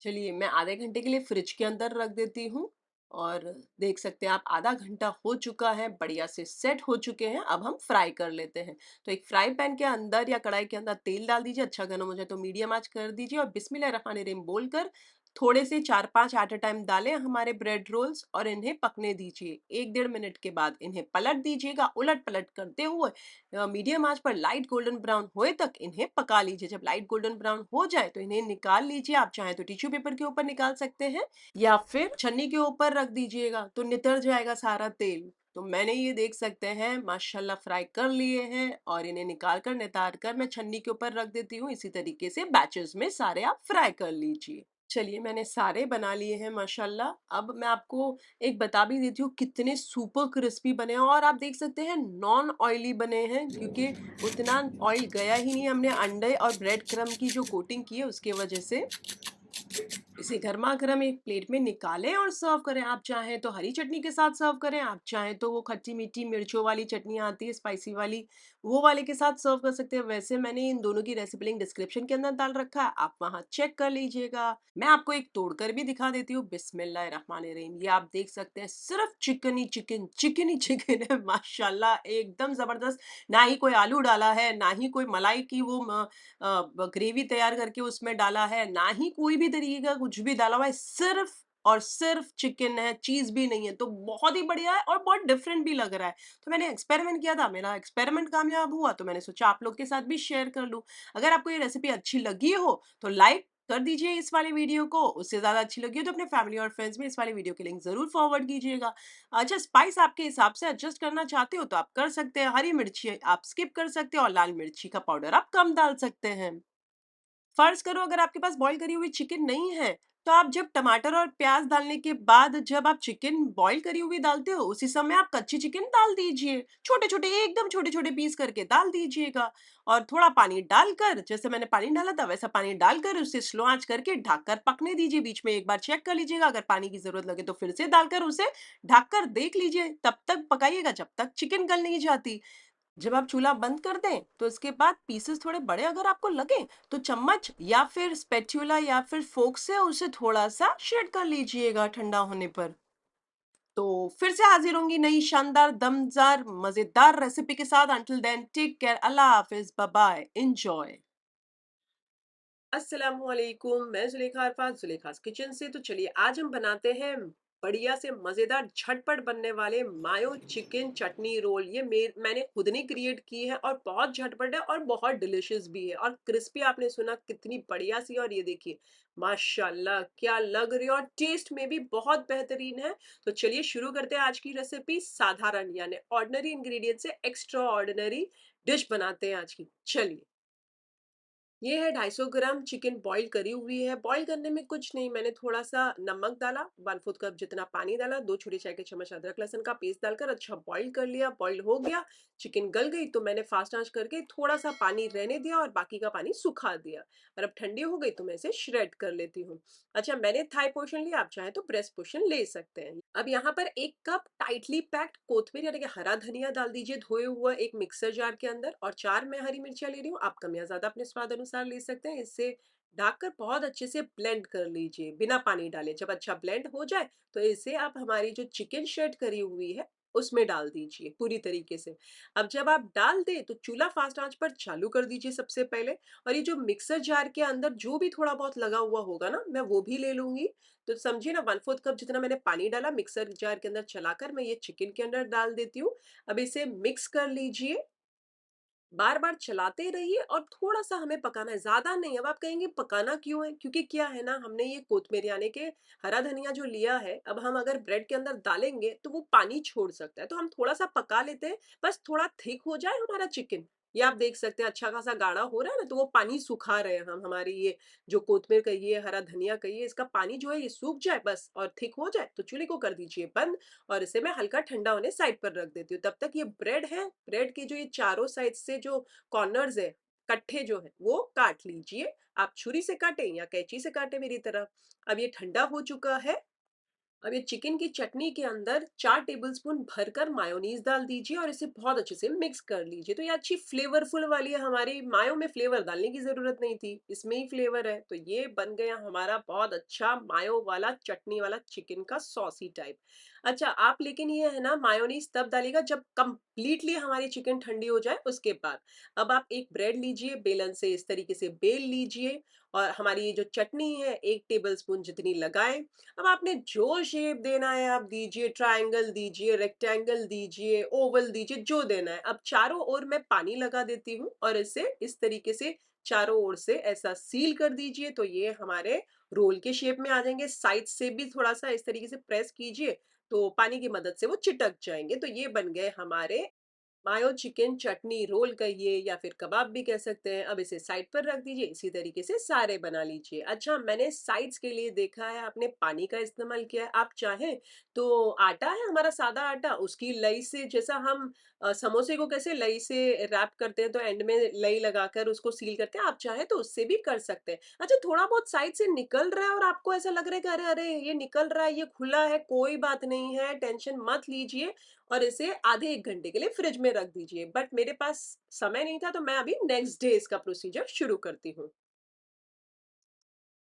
चलिए मैं आधे घंटे के लिए फ्रिज के अंदर रख देती हूँ, और देख सकते हैं आप आधा घंटा हो चुका है, बढ़िया से सेट हो चुके हैं। अब हम फ्राई कर लेते हैं। तो एक फ्राई पैन के अंदर या कढ़ाई के अंदर तेल डाल दीजिए, अच्छा गर्म हो जाए तो मीडियम आंच कर दीजिए, और बिस्मिल्लाहिर्रहमानिर्रहीम बोलकर थोड़े से 4-5 एट अ टाइम डालें हमारे ब्रेड रोल्स, और इन्हें पकने दीजिए। 1-1.5 मिनट के बाद इन्हें पलट दीजिएगा, उलट पलट करते हुए मीडियम आंच पर लाइट गोल्डन ब्राउन होए तक इन्हें पका लीजिए। जब लाइट गोल्डन ब्राउन हो जाए तो इन्हें निकाल लीजिए। आप चाहें तो टिश्यू पेपर के ऊपर निकाल सकते हैं, या फिर छन्नी के ऊपर रख दीजिएगा, तो नितर जाएगा सारा तेल। तो मैंने ये देख सकते हैं माशाल्लाह फ्राई कर लिए हैं, और इन्हें निकाल कर नितार कर मैं छन्नी के ऊपर रख देती हूँ। इसी तरीके से बैचेस में सारे आप फ्राई कर लीजिए। चलिए मैंने सारे बना लिए हैं माशाल्लाह। अब मैं आपको एक बता भी देती हूँ कितने सुपर क्रिस्पी बने हैं, और आप देख सकते हैं नॉन ऑयली बने हैं, क्योंकि उतना ऑयल गया ही नहीं हमने अंडे और ब्रेड क्रम्ब की जो कोटिंग की है उसके वजह से। इसे गरमा-गरम एक प्लेट में निकालें और सर्व करें। आप चाहें तो हरी चटनी के साथ सर्व करें, आप चाहें तो वो खट्टी-मीठी मिर्चों वाली चटनी आती है स्पाइसी वाली, वो वाले के साथ सर्व कर सकते हैं। वैसे मैंने इन दोनों की रेसिपी लिंक डिस्क्रिप्शन के अंदर डाल रखा है, आप वहाँ चेक कर लीजिएगा। मैं आपको एक तोड़कर भी दिखा देती हूँ। बिस्मिल्लाहिर्रहमानिर्रहीम। ये आप देख सकते हैं सिर्फ चिकन ही चिकन है माशाल्लाह, एकदम ज़बरदस्त। ना ही कोई आलू डाला है, ना ही कोई मलाई की वो ग्रेवी तैयार करके उसमें डाला है, ना ही कोई भी तरीके का कुछ भी डाला हुआ है, सिर्फ और सिर्फ चिकन है, चीज़ भी नहीं है। तो बहुत ही बढ़िया है और बहुत डिफरेंट भी लग रहा है। तो मैंने एक्सपेरिमेंट किया था, मेरा एक्सपेरिमेंट कामयाब हुआ, तो मैंने सोचा आप लोग के साथ भी शेयर कर लूँ। अगर आपको ये रेसिपी अच्छी लगी हो तो लाइक कर दीजिए इस वाले वीडियो को, उससे ज़्यादा अच्छी लगी हो तो अपने फैमिली और फ्रेंड्स में इस वाले वीडियो की लिंक ज़रूर फॉरवर्ड कीजिएगा। अच्छा, स्पाइस आपके हिसाब से एडजस्ट करना चाहते हो तो आप कर सकते हैं, हरी मिर्ची आप स्किप कर सकते हो, और लाल मिर्ची का पाउडर आप कम डाल सकते हैं। फर्ज़ करो अगर आपके पास बॉयल करी हुई चिकन नहीं है, तो आप जब टमाटर और प्याज़ डालने के बाद जब आप चिकन बॉयल करी हुई डालते हो, उसी समय आप कच्ची चिकन डाल दीजिए। छोटे-छोटे, एकदम छोटे-छोटे पीस करके डाल दीजिएगा, और थोड़ा पानी डालकर, जैसे मैंने पानी डाला था वैसा पानी डालकर उसे स्लो आँच करके ढककर पकने दीजिए। बीच में एक बार चेक कर लीजिएगा, अगर पानी की ज़रूरत लगे तो फिर से डालकर उसे ढककर देख लीजिए। तब तक पकाइएगा जब तक चिकन गल नहीं जाती। जब आप चूल्हा बंद कर दें तो इसके बाद पीसेस थोड़े बड़े अगर आपको लगे तो चम्मच या फिर स्पैटुला या फिर फोक से उसे थोड़ा सा शेड कर लीजिएगा ठंडा होने पर। तो फिर से हाजिर होंगी नई शानदार दमदार मजेदार रेसिपी के साथ। अंटिल देन टेक केयर, अल्लाह हाफिज, बाय बाय, एंजॉय। अस्सलाम वालेकुम, मैं जुलेखा अरफात जुलेखास किचन से। तो चलिए आज हम बनाते हैं बढ़िया से मज़ेदार झटपट बनने वाले मायो चिकन चटनी रोल। ये मैंने खुद ने क्रिएट की है और बहुत झटपट है और बहुत डिलिशियस भी है और क्रिस्पी। आपने सुना कितनी बढ़िया सी, और ये देखिए माशाल्लाह क्या लग रही है और टेस्ट में भी बहुत बेहतरीन है। तो चलिए शुरू करते हैं आज की रेसिपी। साधारण यानी ऑर्डिनरी इंग्रेडिएंट से एक्स्ट्रा ऑर्डिनरी डिश बनाते हैं आज की। चलिए, ये है 250 ग्राम चिकन बॉईल करी हुई है। बॉईल करने में कुछ नहीं, मैंने थोड़ा-सा नमक डाला, 1/4 कप जितना पानी डाला, 2 छोटे चाय के चम्मच अदरक लहसुन का पेस्ट डालकर अच्छा बॉईल कर लिया। बॉईल हो गया, चिकन गल गई तो मैंने फास्ट आँच करके थोड़ा-सा पानी रहने दिया और बाकी का पानी सुखा दिया। और अब ठंडी हो गई तो मैं इसे श्रेड कर लेती हूँ। अच्छा, मैंने थाई पोर्शन लिया, आप चाहें तो ब्रेस्ट पोर्शन ले सकते हैं। अब यहाँ पर 1 कप टाइटली पैक्ड कोथमीर यानी कि हरा धनिया डाल दीजिए धोए हुआ एक मिक्सर जार के अंदर, और 4 मैं हरी मिर्चियाँ ले रही हूँ। आप कम या ज़्यादा अपने स्वाद अनुसार ले सकते हैं। इसे ढककर बहुत अच्छे से ब्लेंड कर लीजिए बिना पानी डाले। जब अच्छा ब्लेंड हो जाए तो इसे आप हमारी जो चिकन श्रेड करी हुई है उसमें डाल दीजिए पूरी तरीके से। अब जब आप डाल दें तो चूल्हा फास्ट आंच पर चालू कर दीजिए सबसे पहले। और ये जो मिक्सर जार के अंदर जो भी थोड़ा बहुत लगा हुआ होगा ना, मैं वो भी ले लूंगी। तो समझिए ना, 1/4 कप जितना मैंने पानी डाला मिक्सर जार के अंदर चलाकर मैं ये चिकन के अंदर डाल देती हूँ। अब इसे मिक्स कर लीजिए, बार-बार चलाते रहिए और थोड़ा-सा हमें पकाना है, ज़्यादा नहीं। अब आप कहेंगे पकाना क्यों है? क्योंकि क्या है ना, हमने ये कोतमीर यानी कि हरा धनिया जो लिया है, अब हम अगर ब्रेड के अंदर डालेंगे तो वो पानी छोड़ सकता है। तो हम थोड़ा-सा पका लेते हैं, बस थोड़ा थिक हो जाए हमारा चिकन। ये आप देख सकते हैं अच्छा खासा गाढ़ा हो रहा है ना, तो वो पानी सुखा रहे हैं हम। हमारी ये जो कोतमीर कहिए, हरा धनिया कहिए, इसका पानी जो है ये सूख जाए बस और थिक हो जाए तो चूल्हे को कर दीजिए बंद। और इसे मैं हल्का ठंडा होने साइड पर रख देती हूँ। तब तक ये ब्रेड है, ब्रेड के जो ये चारों साइड से जो कॉर्नर्स है, कट्ठे जो हैं, वो काट लीजिए। आप छुरी से काटें या कैंची से काटें मेरी तरह। अब ये ठंडा हो चुका है। अब ये चिकन की चटनी के अंदर 4 टेबलस्पून भरकर मायोनीज़ डाल दीजिए और इसे बहुत अच्छे से मिक्स कर लीजिए। तो ये अच्छी फ्लेवरफुल वाली है हमारी, मायो में फ्लेवर डालने की ज़रूरत नहीं थी, इसमें ही फ्लेवर है। तो ये बन गया हमारा बहुत अच्छा मायो वाला चटनी वाला चिकन का सॉसी टाइप। अच्छा, आप लेकिन ये है ना मायोनीज़ तब डालिएगा जब कंप्लीटली हमारी चिकन ठंडी हो जाए उसके बाद। अब आप एक ब्रेड लीजिए, बेलन से इस तरीके से बेल लीजिए और हमारी ये जो चटनी है 1 टेबलस्पून जितनी लगाएँ। अब आपने जो शेप देना है आप दीजिए, ट्रायंगल दीजिए, रेक्टेंगल दीजिए, ओवल दीजिए, जो देना है। अब चारों ओर मैं पानी लगा देती हूँ और इसे इस तरीके से चारों ओर से ऐसा सील कर दीजिए तो ये हमारे रोल के शेप में आ जाएँगे। साइड से भी थोड़ा-सा इस तरीके से प्रेस कीजिए, तो पानी की मदद से वो चिटक जाएँगे। तो ये बन गए हमारे मायो चिकन चटनी रोल कहिए या फिर कबाब भी कह सकते हैं। अब इसे साइड पर रख दीजिए, इसी तरीके से सारे बना लीजिए। अच्छा, मैंने साइड्स के लिए देखा है आपने पानी का इस्तेमाल किया है। आप चाहें तो आटा है हमारा सादा आटा, उसकी लई से जैसा हम समोसे को कैसे लई से रैप करते हैं तो एंड में लई लगाकर उसको सील करते हैं, आप चाहें तो उससे भी कर सकते हैं। अच्छा, थोड़ा बहुत साइड से निकल रहा है और आपको ऐसा लग रहा है कि अरे अरे ये निकल रहा है, ये खुला है, कोई बात नहीं है, टेंशन मत लीजिए और इसे आधे 1 घंटे के लिए फ्रिज में रख दीजिए। बट मेरे पास समय नहीं था तो मैं अभी नेक्स्ट डे इसका प्रोसीजर शुरू करती हूँ।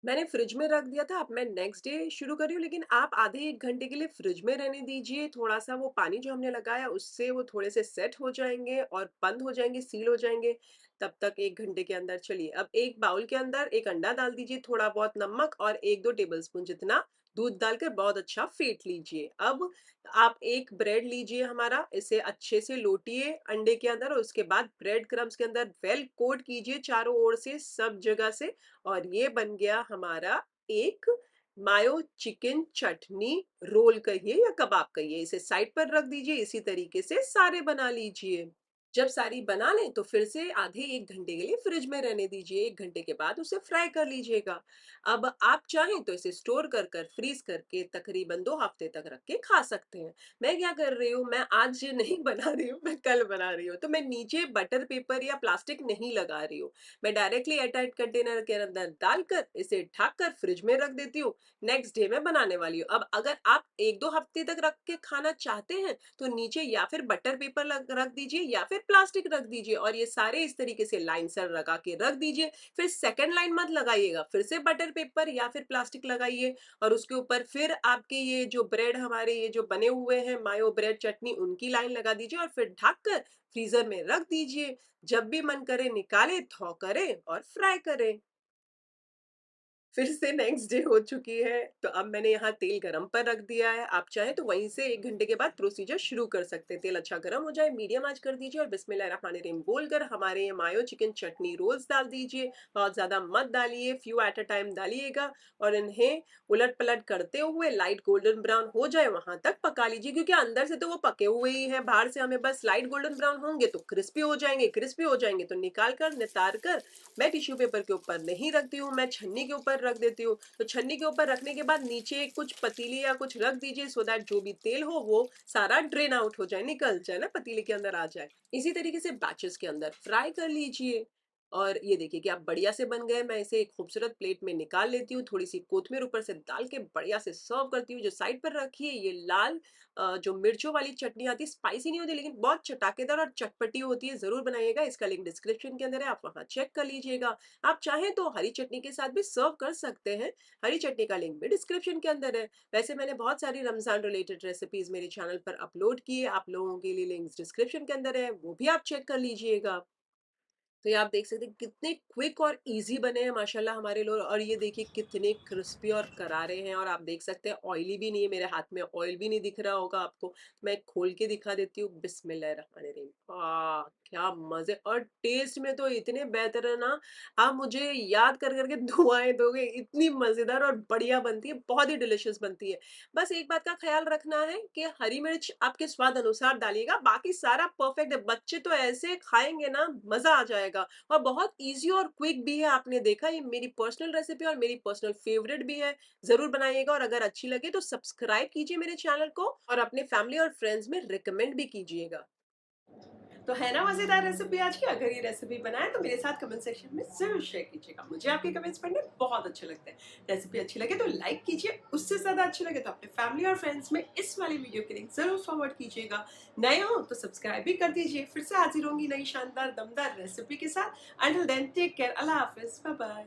मैंने फ्रिज में रख दिया था, अब मैं नेक्स्ट डे शुरू कर रही हूँ, लेकिन आप आधे 1 घंटे के लिए फ्रिज में रहने दीजिए। थोड़ा-सा वो पानी जो हमने लगाया उससे वो थोड़े से सेट हो जाएँगे और बंद हो जाएँगे, सील हो जाएँगे। तब तक 1 घंटे के अंदर चलिए, अब एक बाउल के अंदर 1 अंडा डाल दीजिए, थोड़ा बहुत नमक और 1-2 टेबलस्पून जितना दूध डालकर बहुत अच्छा फेंट लीजिए। अब आप एक ब्रेड लीजिए हमारा, इसे अच्छे से लौटिए अंडे के अंदर और उसके बाद ब्रेड क्रम्ब्स के अंदर वेल कोट कीजिए चारों ओर से, सब जगह से। और ये बन गया हमारा एक मायो चिकन चटनी रोल कहिए या कबाब कहिए। इसे साइड पर रख दीजिए, इसी तरीके से सारे बना लीजिए। जब सारी बना लें तो फिर से आधे 1 घंटे के लिए फ्रिज में रहने दीजिए, 1 घंटे के बाद उसे फ्राई कर लीजिएगा। अब आप चाहें तो इसे स्टोर कर कर फ्रीज करके तकरीबन 2 हफ्ते तक रख के खा सकते हैं। मैं क्या कर रही हूँ, मैं आज ये नहीं बना रही हूँ, मैं कल बना रही हूँ। तो मैं नीचे बटर पेपर या प्लास्टिक नहीं लगा रही हूँ। मैं डायरेक्टली एयरटाइट कंटेनर के अंदर डालकर इसे ढक कर फ्रिज में रख देती हूँ। नेक्स्ट डे मैं बनाने वाली हूँ। अब अगर आप 1-2 हफ्ते तक रख के खाना चाहते हैं तो नीचे या फिर बटर पेपर रख दीजिए या फिर प्लास्टिक रख दीजिए और ये सारे इस तरीके से लाइन से लगा के रख दीजिए। फिर सेकंड लाइन मत लगाइएगा, फिर से बटर पेपर या फिर प्लास्टिक लगाइए और उसके ऊपर फिर आपके ये जो ब्रेड हमारे ये जो बने हुए हैं मायो ब्रेड चटनी उनकी लाइन लगा दीजिए और फिर ढक कर फ्रीजर में रख दीजिए। जब भी मन करे निकालें, थॉ करें और फ्राई करें। फिर से नेक्स्ट डे हो चुकी है, तो अब मैंने यहाँ तेल गरम पर रख दिया है। आप चाहें तो वहीं से 1 घंटे के बाद प्रोसीजर शुरू कर सकते हैं। तेल अच्छा गरम हो जाए, मीडियम आँच कर दीजिए और बिस्मिल्लाहिर्रहमानिर्रहीम बोलकर हमारे ये मायो चिकन चटनी रोल्स डाल दीजिए। बहुत ज़्यादा मत डालिए, फ्यू एट अ टाइम डालिएगा और इन्हें उलट-पलट करते हुए लाइट गोल्डन ब्राउन हो जाए वहाँ तक पका लीजिए, क्योंकि अंदर से तो वो पके हुए ही हैं, बाहर से हमें बस लाइट गोल्डन ब्राउन होंगे तो क्रिस्पी हो जाएँगे तो निकाल कर, नितार कर मैं टिश्यू पेपर के ऊपर नहीं रखती हूँ, मैं छन्नी के ऊपर रख देती हूँ। तो छन्नी के ऊपर रखने के बाद नीचे कुछ पतीली या कुछ रख दीजिए सो दैट जो भी तेल हो वो सारा ड्रेन आउट हो जाए, निकल जाए ना, पतीले के अंदर आ जाए। इसी तरीके से बैचेस के अंदर फ्राई कर लीजिए और ये देखिए कि आप बढ़िया से बन गए। मैं इसे एक खूबसूरत प्लेट में निकाल लेती हूँ, थोड़ी-सी कोथिमीर ऊपर से डाल के बढ़िया से सर्व करती हूँ। जो साइड पर रखी है ये लाल जो मिर्चों वाली चटनी आती है, स्पाइसी नहीं होती लेकिन बहुत चटाकेदार और चटपटी होती है, ज़रूर बनाइएगा। इसका लिंक डिस्क्रिप्शन के अंदर है, आप वहाँ चेक कर लीजिएगा। आप चाहें तो हरी चटनी के साथ भी सर्व कर सकते हैं, हरी चटनी का लिंक भी डिस्क्रिप्शन के अंदर है। वैसे मैंने बहुत सारी रमज़ान रिलेटेड रेसिपीज़ मेरे चैनल पर अपलोड की है, आप लोगों के लिए लिंक्स डिस्क्रिप्शन के अंदर है, वो भी आप चेक कर लीजिएगा। तो ये आप देख सकते हैं कितने क्विक और इजी बने हैं माशाल्लाह हमारे लोग, और ये देखिए कितने क्रिस्पी और करारे हैं, और आप देख सकते हैं ऑयली भी नहीं है, मेरे हाथ में ऑयल भी नहीं दिख रहा होगा आपको। मैं खोल के दिखा देती हूँ, बिस्मिल्लाहिर्रहमानिर्रहीम। क्या मजे, और टेस्ट में तो इतने बेहतर है ना, आप मुझे याद कर करके दुआएं दोगे, इतनी मजेदार और बढ़िया बनती है, बहुत ही डिलिशियस बनती है। बस एक बात का ख़्याल रखना है कि हरी मिर्च आपके स्वाद अनुसार डालिएगा, बाकी सारा परफेक्ट है। बच्चे तो ऐसे खाएँगे ना, मज़ा आ जाएगा, और बहुत ईज़ी और क्विक भी है। आपने देखा, ये मेरी पर्सनल रेसिपी और मेरी पर्सनल फ़ेवरेट भी है। ज़रूर बनाइएगा और अगर अच्छी लगे तो सब्सक्राइब कीजिए मेरे चैनल को और अपने फैमिली और फ्रेंड्स में रिकमेंड भी कीजिएगा। तो है ना मज़ेदार रेसिपी आज की? अगर ये रेसिपी बनाएँ तो मेरे साथ कमेंट सेक्शन में ज़रूर शेयर कीजिएगा। मुझे आपके कमेंट्स पढ़ने बहुत अच्छे लगते हैं। रेसिपी अच्छी लगे तो लाइक कीजिए, उससे ज़्यादा अच्छी लगे तो अपने फैमिली और फ्रेंड्स में इस वाली वीडियो की लिंक ज़रूर फॉरवर्ड कीजिएगा। नए हो तो सब्सक्राइब भी कर दीजिए। फिर से हाज़िर होंगी नई शानदार दमदार रेसिपी के साथ। अंटिल देन टेक केयर, अल्लाह हाफ़िज़, बाय बाय।